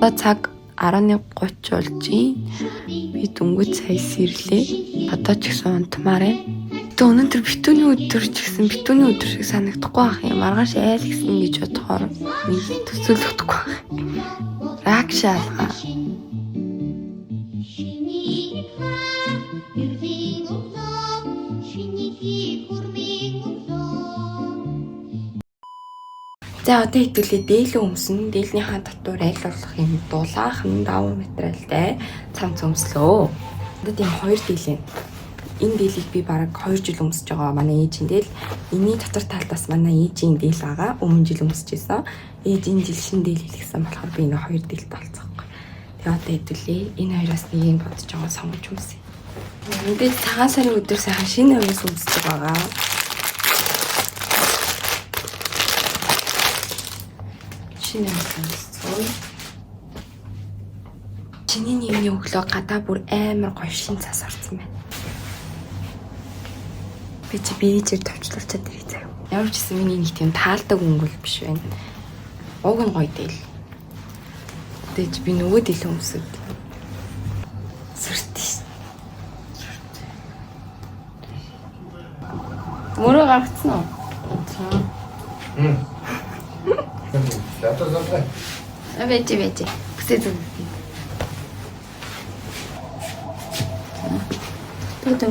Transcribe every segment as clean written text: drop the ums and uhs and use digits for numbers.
Одоо цаг 11:30 болж байна. Би дөнгөж сая сэрлээ. Одоо ч гэсэн унтмаар байна. Тэгээ өнөөдөр битүүний өдөр ч гэсэн битүүний өдөр шиг санагдахгүй байх юм. Маргааш айл гэсэн гэж бодохоор төсөөлөхдөггүй байх. Рак шалгаа. За одоо хэдүүлээ дээлэн өмсөн. Дээлнийхаа дотор айл болох юм дулаахан давуу материалтай цам цөмслөө. Одоо тийм 2 дээлэн. Энэ дээлийг би бараг 2 жил өмсөж байгаа. Манай ээжийн дээл. Эний дотор талдаас манай ээжийн дээл байгаа. Өмнө жил өмсөж байсан. Ээжийн жил шин дээл хэлсэн болохоор би энэ 2 дээлтэй болцоохгүй. Тэгээ одоо хэдүүлээ энэ хоёроос нэгийг бодож байгаа сонгож өмсөе. Мэдээж цагаан сарын өдөр сайхан шинэ хувьс өмсөж байгаа. Шинэ өмсөй. Чиний нэмний өглөө гадаа бүр амар гоё шин цас орсон байна. Би чи бийжээр товчлуулчаад ирээ заяа. Ямар ч гэсэн миний нэг тийм таалдаг өнгөл биш байна. Уг нь гоё дээл. Тэгэж би нөгөө дээл өмсөд. Сүртээ. Мөрөө гаргацсан уу? Вэжи. Бүсээ зүг. Тэгтээ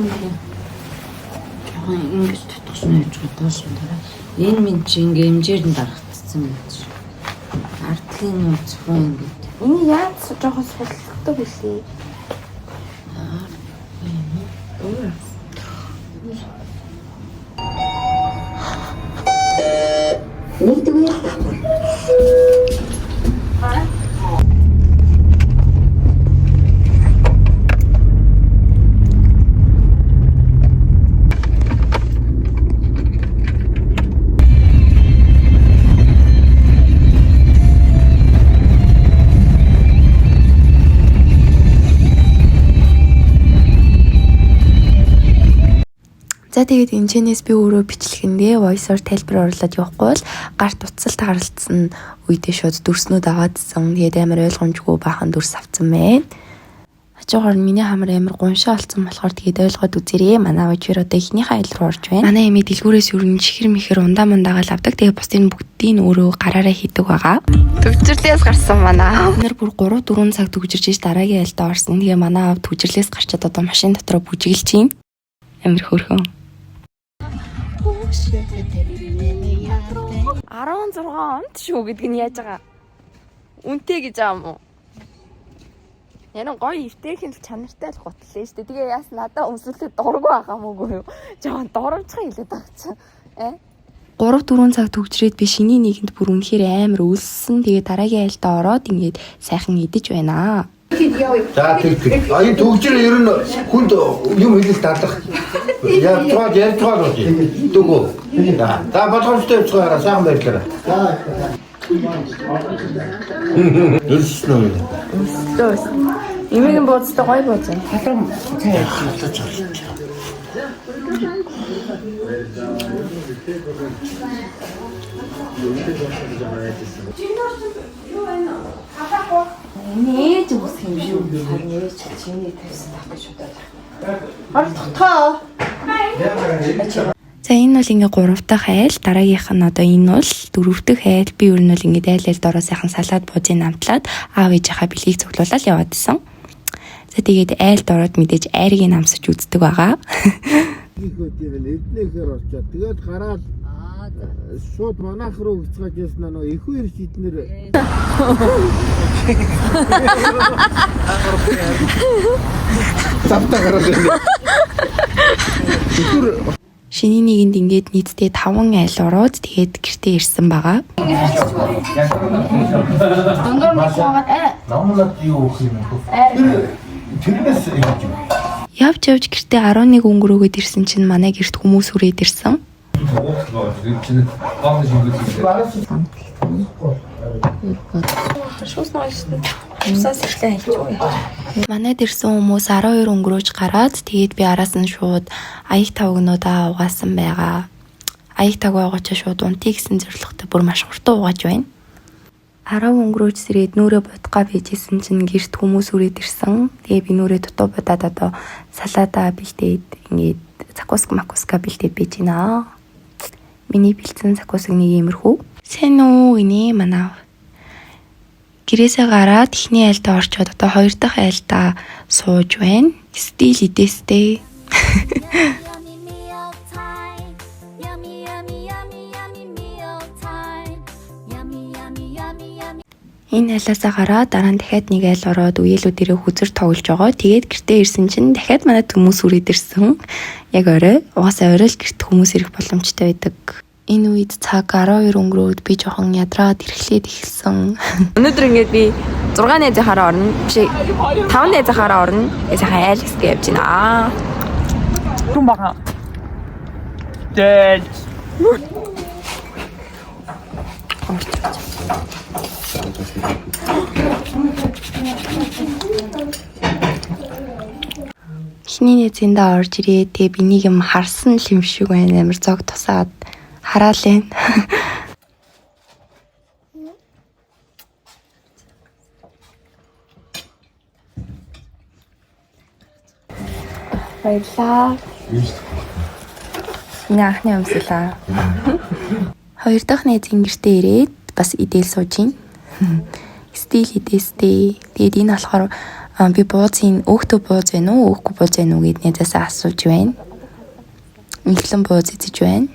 ингэж тутагшна гэж бодож байна. Энэ минь чи ингээ хэмжээр нь дарагдсан байж. Ардлын зөвхөн ингэ. Энэ яаж жоохон сулдаг билээ. Нэгдүгээр. За тэгээд энэчнээс би өөрөө бичлэгэндээ voice-оор тайлбар оруулаад явахгүй бол гарт утсалт харалтсан үедээ шууд дүрснүүд аваадсан. Тэгээд амар ойлгомжгүй бахан дүрс авсан байна. Хажуугаар миний хамар амар гуншаа олцсон болохоор тэгээд ойлгоод үзээрэй. Манай вичээр одоо ихнийхээ айл руу орж байна. Манай эмээ дэлгүүрээс өрн чихэр мэхэр ундаа мундаагаал авдаг. Тэгээд бусдын бүгдийг өөрөө гараараа хийдэг байгаа. Төвчрлээс гарсан манай. Бид нар бүр 3-4 цаг төгжирч ш дараагийн айлдаа орсон. Тэгээд манай аав төвчрлээс гарчаад одоо машин дотроо бүжиглж байна. Амар хөөрхөн. 16 онд шүү гэдэг нь яаж байгаа? Үнтэй гэж байгаа юм уу? Ярин гоё эвтэйхэн л чанартай л готлээ шүү дээ. Тэгээ яас надаа өмсөлтөд дургу байгаа мөгүй юу? Жоон дурамчхан хэлээд байгаа чинь. 3-4 цаг төгжрээд би шиний нэгэнд бүр үнэхээр амар өлссөн. Тэгээ дараагийн айлдаа ороод ингээд сайхан идэж байна. За тэг. Энэ төгжир ер нь хүнд юм хэлэл дадлах. Яа ярьцгаа үү? Дүгөө. За бодгомжтой явцгаараа сайхан байрлаарай. Өлснө үү? Өлслөө. Эмээгийн бууцтай гоё бууц. Халуун цай халууж байгаа. Нээж үсэх юм шүү. Харин ээж чиний тавьсан тах гэж бодоод. За энэ бол ингээ 3 дахь айл, дараагийнх нь одоо энэ бол 4 дахь айл. Би ер нь бол ингээ айл дороо сайхан салаад буужийг намтлаад аав ээжийнхаа бэлгийг цуглуулаад яваад исэн. За тэгээд айл дороод мэдээж айрыг намсаж үздэг байгаа. Эднэхээр очоод тэгээд гараад шууд манайх руу гисгаж яснаа нөө их үер шиднэр. Завтаа гараад ирнэ. Шиний нэгэнд ингээд нийтдээ 5 айл ороод тэгээд гэртээ ирсэн байгаа. Дундуур нэг хаагаад Намлаад юу өгөх юм бэ? Тэрнээс ингэж юу? Явж гэртээ 11 өнгөрөөгөөд ирсэн чинь манай гэрт хүмүүс хүрээд ирсэн. Манайд ирсэн хүмүүс 12 өнгөрөөж гараад тэгээд би араас нь шууд аяг тавгнуудаа угаасан байгаа. Аяг тавгаа угаачаа шууд унтъя гэсэн зорилготой бүр маш хурдан угааж байна. 10 өнгөрөөж сэрээд нүрээ будгаа бийжсэн чинь гэрт хүмүүс үрээд ирсэн. Тэгээ би нүрээ дутуу будаад одоо салаада бэлдээд ингээд закуска бэлдээд бийж байна. Миний бэлдсэн закуск нэг иймэрхүү. Сайн уу гинэ манаа. Гэрээсээ гараад эхний айлдаа орчоод одоо хоёр дахь айлдаа сууж байна. Стил идэстэй. Энэ айлаасаа гараад дараа нь дахиад нэг айл ороод үеэлүүдээрээ хүзэр тоглож байгаа. Тэгээд гэртээ ирсэн чинь дахиад манад хүмүүс үрээд ирсэн. Яг орой. Угаасаа орой л гэрт хүмүүс ирэх боломжтой байдаг. Энэ үед цаг 12 өнгөрөөд би жоохон ядраад ирэхлээд эхэлсэн. Өнөөдөр ингээд би 6 найзынхаараа орно. Биш 5 найзынхаараа орно. Сайхан айл хэсгээ явж байна. Түн бага. Дээл. Эхний нэзэндээ орж ирээ. Тэгээ би нэг юм харсан л юм шиг байна. Амар зог тусаад хараал энэ. Баярлаа. Яахны юмсалаа. Хоёр дахь найзын гэртээ ирээд бас идээл сууж ийн. Стил идэстэй. Тэгээд энэ болохоор би буузын өөхтөө бууз байна уу, өөхгүй бууз байна уу гэд найзаасаа асууж байна. Инглэн бууз эзэж байна.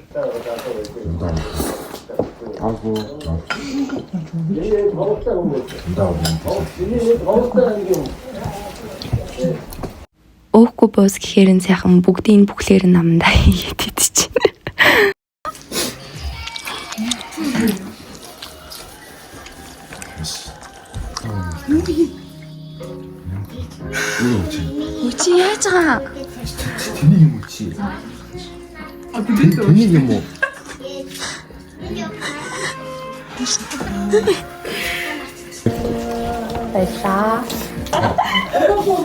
Өөхгүй бууз гэхээр нь сайхан бүгдийн бүхлээр нь намдаа хийгээд идэж байна. Үчи яаж байгаа? Тэний юм уу чи? Тэний юм уу? Баярлаа.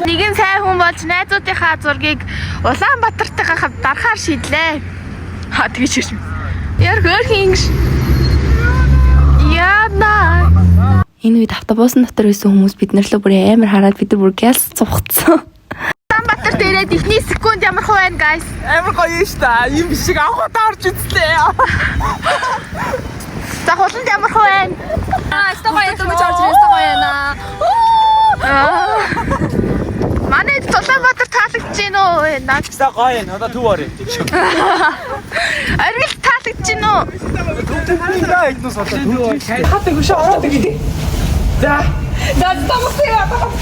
Нэгэн сайн хүн болж найзуудынхаа зургийг Улаанбаатартайгаа хамт дарахаар шийдлээ. Тэгэж шиш. Яар хөрхин. Яна. Энэ үед автобусын дотор байсан хүмүүс бид нар л бүр амар хараад бид нар бүр гялс цухацсан. Улаанбаатар дээрээ ихний секунд ямар хөө байна guys? Амар гоё шүү дээ. Юм шиг авахад орж үзлээ. За хуланд ямар хөө байна? Өстой гоё юм ч орж ирсэн гоё байна. Манай Улаанбаатар таалагдж гин үү? Өстой гоё юм. Одоо төв орё. Арил таалагдж гин үү?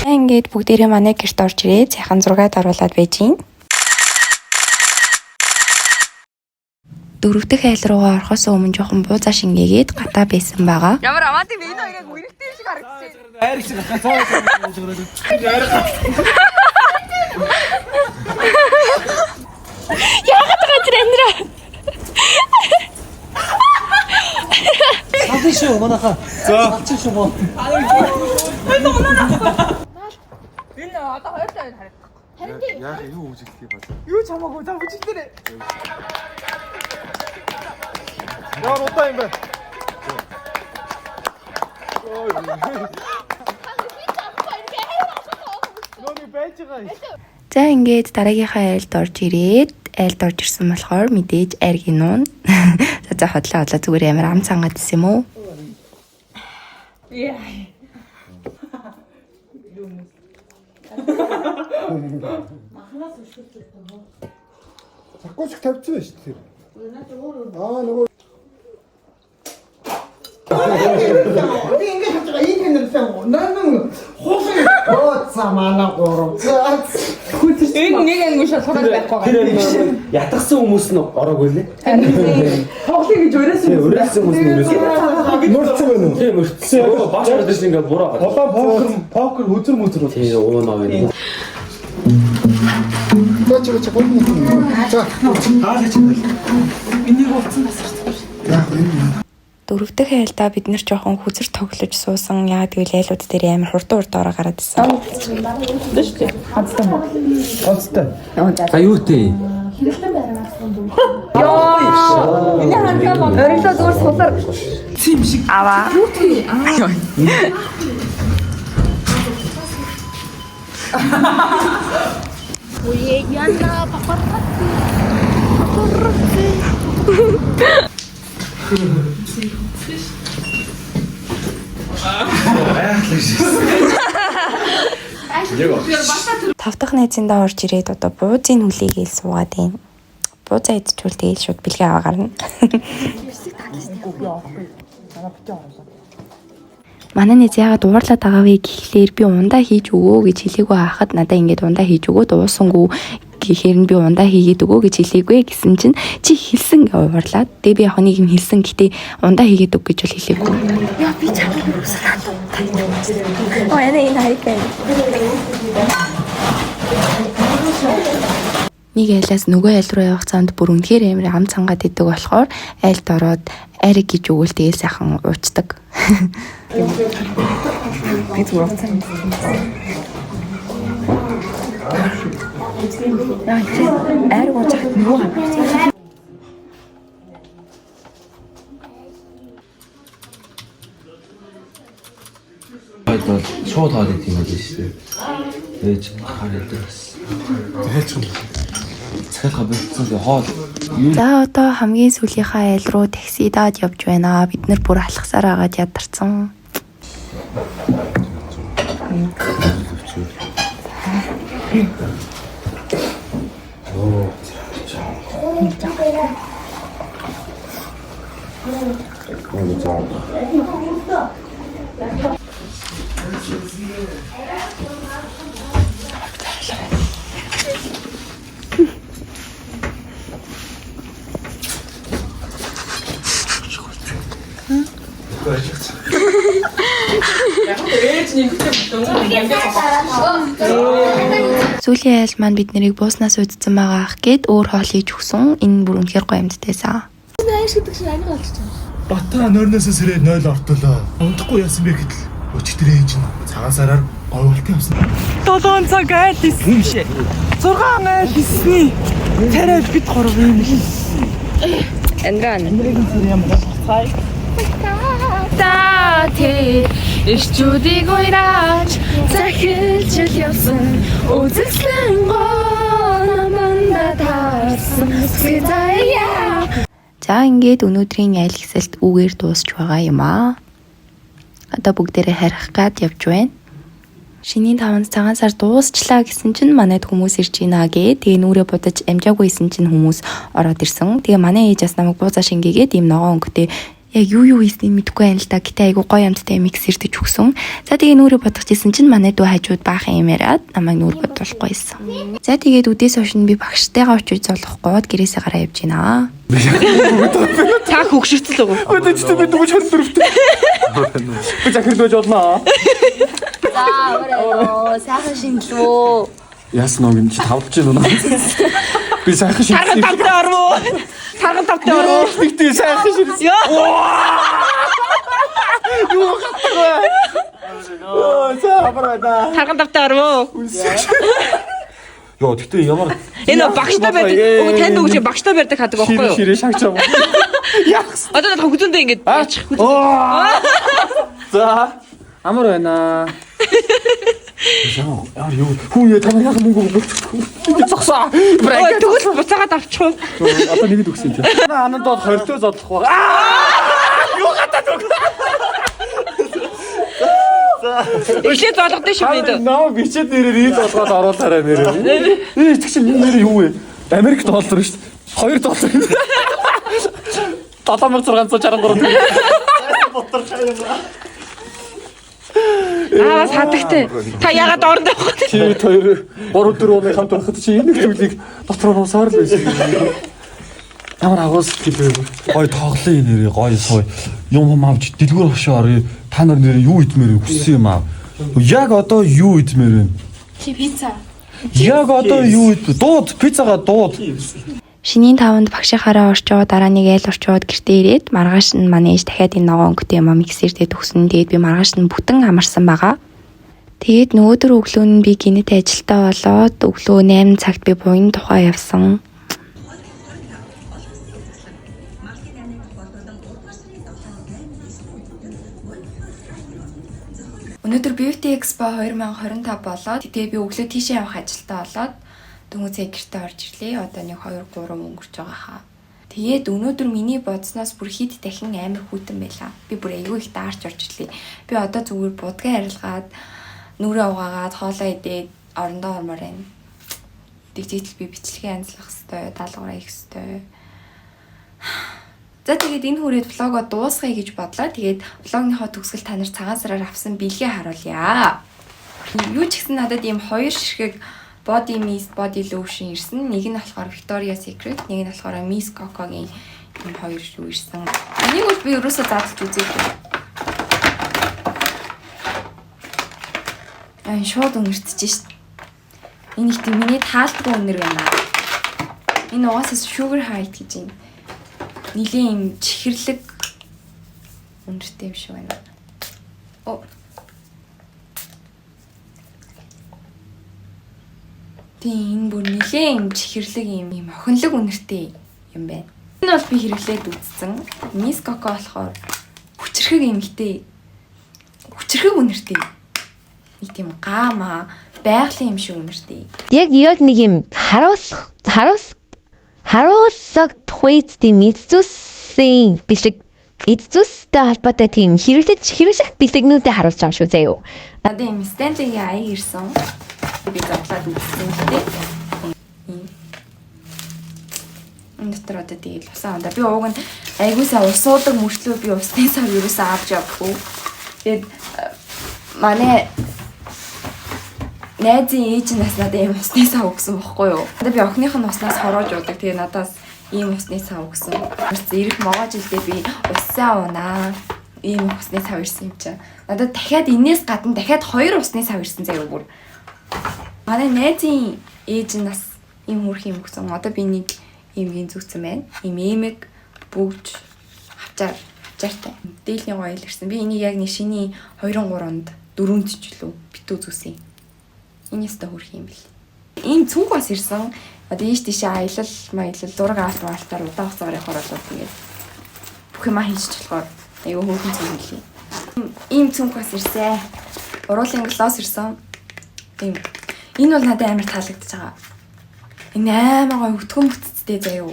Ингээд бүгдээрээ манай гэрт орж ирээ. Сайхан зургаад оруулаад байж гин. Дөрөв дэх айл руугаа орохоос өмнө жоохон буузаа шингээгээд гатаа байсан байгаа. Ямар амаат юм бэ? Энэ хоёрыг үргэлжтэй шиг харагдчихэ. Хайр шиг цаа. Яагаад газар эндрэ? Сади шүү манайха. За. Сади шүү боо. Энэ одоо хоёр тань харагдах. Яа юу үжилтгий бод. Юу ч хамаагүй та бүжигдэрээ. Яа удаа юм бэ? За ингээд дараагийнхаа айлд орж ирээд айлд орж ирсэн болохоор мэдээж айргийн нуун. За хотлоо зүгээр амар ам цангаад исэн юм уу? Закуск тавьчихсан шүү дээ. Нөгөө Би ингэж хэлж байгаа энэ нэрсэн нан хуусын бооцаа манай гурав. Энэ нэг англи шалгуулаад байхгүй. Ятгсан хүмүүс нь ороогүй лээ. Тоглоё гэж өрөөсөн. Өрөөсөн хүмүүс нь өрөөсөн. мөрцсөн байна уу? Тийм өртсөн. Бааш ордош ингээд бураагаад. Улаан покер үзэр мүзэр. Тийм уунаа байна. Бач. За. Хаалж чинь. Энийг болцсон тасарч. Дөрөв дэх айлдаа бид нэр жоохон хүзэр тоглож суусан. Яа тэгвэл айлууд дээр амар хурдан ороо гараад исэн. Онцтой. А юу тий? Энэ хандлага ориглоо зүгээр сулар. аваа. Ой, яна папарати. Тав дахь найзындаа орж ирээд одоо буузын хүлээгээл суугаад байна. Буузаа идчихвэл тэгээд шууд бэлгээ аваа гарна. Манай найз яагаад уурлаад байгаа вэ гэхлээр би ундаа хийж өгөө гэж хэлээгүй хахад надаа ингээд ундаа хийж өгөө дуусангүй гэхээр нь би ундаа хийгээд өгөө гэж хэлээгүй гэсэн чинь чи хэлсэн гэ уурлаад. Тэгээ би яг нэг юм хэлсэн гэтээ ундаа хийгээд өг гэж бол хэлээгүй. Яа би чамайг юусан. Оо энэ хайкай. Нэг айлаас нөгөө айл руу явах цаанд бүр үнэхээр амар ам цангаад идэг болохоор айлд ороод ариг гэж өгөөл тэгээл сайхан уучдаг. Би зүгээр цан. Яа чи ариг уучих нөгөө хаа. бол шууд хаад идэх юм байна шүү дээ. Ээж хараад бас. Тэгэлч юм. Цахилга болцсон хоол. За одоо хамгийн сүүлийнхаа айл руу таксидаад явж байна. Бид нар бүр алхасаар агаад ядарсан. Сүүлийн айл маань бид нарыг бууснаас удсан байгаа ах гээд өөр хоол хийж өгсөн. Энэ бүр үнэхээр гоё юмдтэйсэн. Бата нойрноос сэрээ 0 ортолоо. Унтахгүй яасан бэ гэтэл өчтөр ээж нь цагаан сараар говьлт явсан. 7 цаг айл хийсэн юм шээ. 6 айл хийсний. Тэрэ бид 3 юм л. Эндран. Эндрийн сэр юм байна. Та тэр ишчүүдийг уйраач захилж явсан үзэсгэлэн гонаманда таарсан сэзаяа. За ингээд өнөөдрийн айл хэсэлт үгээр дуусч байгаа юм аа. Одоо бүгдээрээ харих гад явж байна. Шинийн 5 цагаан сар дуусчлаа гэсэн чинь манайд хүмүүс ирж гинэ гээ. Тэгээ нүрээ будаж амжаагүйсэн чинь хүмүүс ороод ирсэн. Тэгээ манай ээж бас намайг буузаа шингээгээд ийм ногоон өнгөтэй яг юу хийснийг мэдэхгүй байна л да. Гэтэ айгу гоё юмтай микс ирдэж өгсөн. За тэгээ нүрээ бодох гэсэн чинь манай дүү хажууд баахан юм яриад намайг нүр бодуулахгүй байсан. За тэгээд үдээс хойш би багштайгаа очиж золохгүй гэрээсээ гараа явж гинэ. Цаах хөгшөрцөл өгөө. Өдөртөө би дүүж хад дөрөвтэй. Би захирд байж болно. За өөрөө сайхан шинэлөө. Яасан нэг чи тавдж байна уу? Би сайхан шинэ. Тавтай орвоо. Тавтай орвоо. Тэгтээ сайхан шинэ. Юу хатгаа. Оо цаабараа. Тавтай орвоо. Йоо тэгтээ ямар Энэ багштай байдаг. Өө танд өгч багштай байдаг хадаг байхгүй юу? ширээ шагч юм. Яахс. Одоо над хөгдөндөө ингэж яачих. За амар байна. Яа юу хүн яа тамаа яг мөнгө өгөхгүй. Ингэ зогсоо. Ой тэгвэл буцаагаад авчих. Одоо нэгэд өгсөн чи. Ананд бол 20-төө зодлох баг. Юу гатаад өг. Өглөө зоолгодсон шүү дээ. Наа бичээд нэрээр ил болгоод оруулаарай нэрээр. Эцэг чинь нэр юу вэ? Америк доллар шүү дээ. $2. 7663 төгрөг. Ботор юм аа. Бас хатагтай. Та ягаад орондоо явах вэ? Чи 2 3 4 оны хамт байхад чи энэ зүйлийг дотор нь усаар л байсан. Ямар агуус гэлээ. Гой тоглоё нэрээ гой сууй. Юм авч дэлгүүр хошоо орё. Та нар нэрээ юу идмээр хүссэн юм аа. Яг одоо юу идмээр вэ? Чи пицца. Яг одоо юу ид? Дууд пиццага дууд. Шинийн 5-нд багшийнхаараа орчоод дараа нэг айл орчоод гэртээ ирээд маргааш нь манай ээж дахиад энэ ногоон өнгөтэй юм миксердээ төгсөн. Тэгээд би маргааш нь бүтэн амарсан байгаа. Тэгээд нөгөөдөр өглөө нь би гинэт ажилдаа болоод өглөө 8 цагт би буян тухай явсан. Beauty Expo 2025 болоод тэгээ би өглөө тийшээ явах ажилтаа болоод дөнгөцөө гэртээ орж ирлээ. Одоо нэг 2-3 өнгөрч байгаа хаа. Тэгээд өнөөдөр миний бодсноос бүр хэд дахин амар хүйтэн байлаа. Би бүр айгүй их даарч орж ирлээ. Би одоо зүгээр будгаа арилгаад нүрээ угаагаад хоолоо идээд орондоо ормоор байна. Дижитал би бичлэгээ анзлах хэвээр даалгавраа хийх хэвээр. За тэгээд энэ хүрээд влогоо дуусгая гэж бодлоо. Тэгээд влогныхоо төгсгөл та нар цагаан сараар авсан бэлгээ харуулъя. Юу ч гэсэн надад ийм 2 ширхэг body mist, body lotion ирсэн. Нэг нь болохоор Victoria's Secret, нэг нь болохоор Miss Coco-гийн ийм 2 шүү ирсэн. Энийг бол би ерөөсөө задлж үзээгүй. Шууд өнгөрцөж шít. Энэ их миний таалтгүй өнөр байна. Энэ угаасаа sugar high гэж юм. Нилийн юм чихэрлэг өнөртэй юм шиг байна. Тийм энэ бүр нилийн юм чихэрлэг юм охинлог өнөртэй юм байна. Энэ бол би хэрэглээд үзсэн. Miss Coco болохоор хүчрхэг эмхтэй. Хүчрхэг өнөртэй. Нэг тийм гамаа байгалийн юм шиг өнөртэй. Яг нэг юм харуулсаг tweet-ийн эцүүсийн бэлэг эцүүстэй холбоотой тийм хэрэглэх бэлэгнүүдэд харуулж байгаа шүү заяа. Надад юм Stanley-ийн аяг ирсэн. Би задлаад үзсэн гэдэг. Энэ дотор одоо тэгээд усаа ундаа. Би ууг нь аягуусаа ус уудаг мөрчлөө би усны сав ерөөсөө авч явахгүй. Тэгээд манай найзын ээж нас надад ийм усны сав өгсөн байхгүй юу? Одоо би охиных нь уснаас хороож уудаг. Тэгээ надаас ийм усны сав өгсөн. Ирэх могоо жилдээ би усаа уунаа. Ийм усны сав ирсэн юм чинь. Надад дахиад энээс гадна дахиад 2 усны сав ирсэн заяа бүр. Манай найзын ээж нас ийм хөрх юм өгсөн. Одоо би нэг иймгийн зүгцэн байна. Ийм эмэг бүгж хавчаартай. Дээлийн гоёл ирсэн. Би энийг яг нэг шиний 2-3-нд 4-нд ч лөө битүү зүсэн. Энэс та хөрх юм бэл. Ийм цүнх бас ирсэн. Одоо ийш тийшээ аялал, зураг авалтаар удаан хугацаар явахаар болоод тэгээд бүх юм хийж болохоор аюу хөөрхөн цүнх хэлээ. Ийм цүнх бас ирсэн. Уруулын глосс ирсэн. Тийм. Энэ бол надад амар таалагдчихж байгаа. Энэ амар гоё өтгөн бүтцтэй заяа.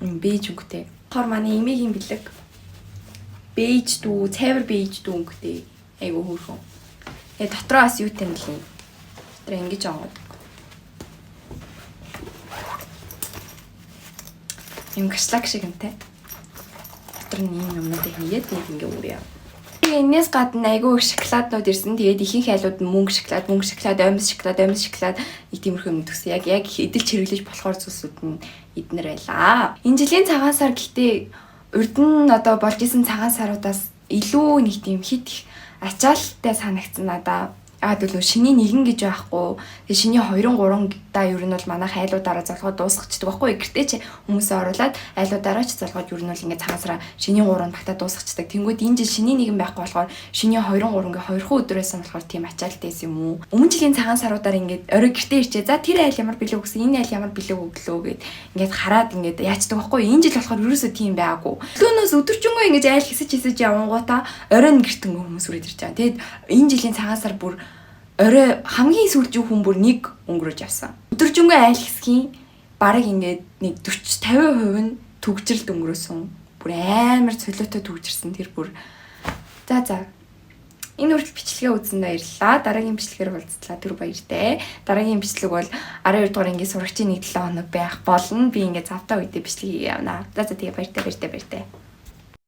Бэж өнгөтэй. Хор манай эмээгийн бэлэг. Бэж дүү, цайвар бэж дүү өнгөтэй. Айгу хөөрхөн. Дотроо бас юу тэмлээ. Дотроо ингэж онгод. Юм гашлаг шиг юмтай. Дотор нь юм юмнуудыг хийгээд ингэ үрээ. Энэс гадна айгүй шоколаднууд ирсэн. Тэгээд ихэнх айлууд нь мөнгө шоколад, оймс шоколад их тиймэрхүү юм төгсөн. Яг эдэлж хэрэглэж болохоор зүйлсүүд нь эднэр байлаа. Энэ жилийн цагаан сар гэхдээ урд нь одоо болж исэн цагаан саруудаас илүү нэг тийм хит их ачаалттай санагдсан надаа. Тэгвэл шиний нэгэн гэж байхгүй. Тэгээ шиний 2-3 даа ер нь бол манайх айлуудаараа залгоод дуусгачдаг байхгүй. Гэртээ ч хүмүүсээ оруулаад айлуудаараа ч залгоод ер нь бол ингээд цагаан сараа шиний 3 багтаа дуусгачдаг. Тэнгүүд энэ жил шиний нэгэн байхгүй болохоор шиний 2-3 ингээ 2 өдрөөсөн болохоор тийм ачаалттай байсан юм уу? Өмнө жилийн цагаан саруудаар ингээд орой гэртээ ирчээ. За тэр айл ямар бэлэг өгсөн, энэ айл ямар бэлэг өглөө гэд ингээд хараад ингээд яачдаг байхгүй. Энэ жил болохоор ерөөсөө тийм байгаагүй. Өглөөнөөс өдөржингөө ингээд айл хэсэж явангуудаа оройн гэртэн хүмүүс үрээд ирж байгаа. Тэгэд энэ жилийн цагаан сар бүр орой хамгийн сүүлчийн хүн бүр нэг өнгөрөөж явсан. Өдөржингөө айл хэсгийн бараг ингээд нэг 40-50% нь төгжрэлд өнгөрөөсөн. Бүр амар цолиотой төгжирсэн тэр бүр. За. Энэ хүртэл бичлэгээ үзсэн баярлалаа. Дараагийн бичлэгээр уулзлаа. Тэр баяртай. Дараагийн бичлэг бол 12 дугаар ангийн сурагчийн нэг 7 хоног байх болно. Би ингээд завтаа үедээ бичлэгийг явна. За тэгээ баяртай.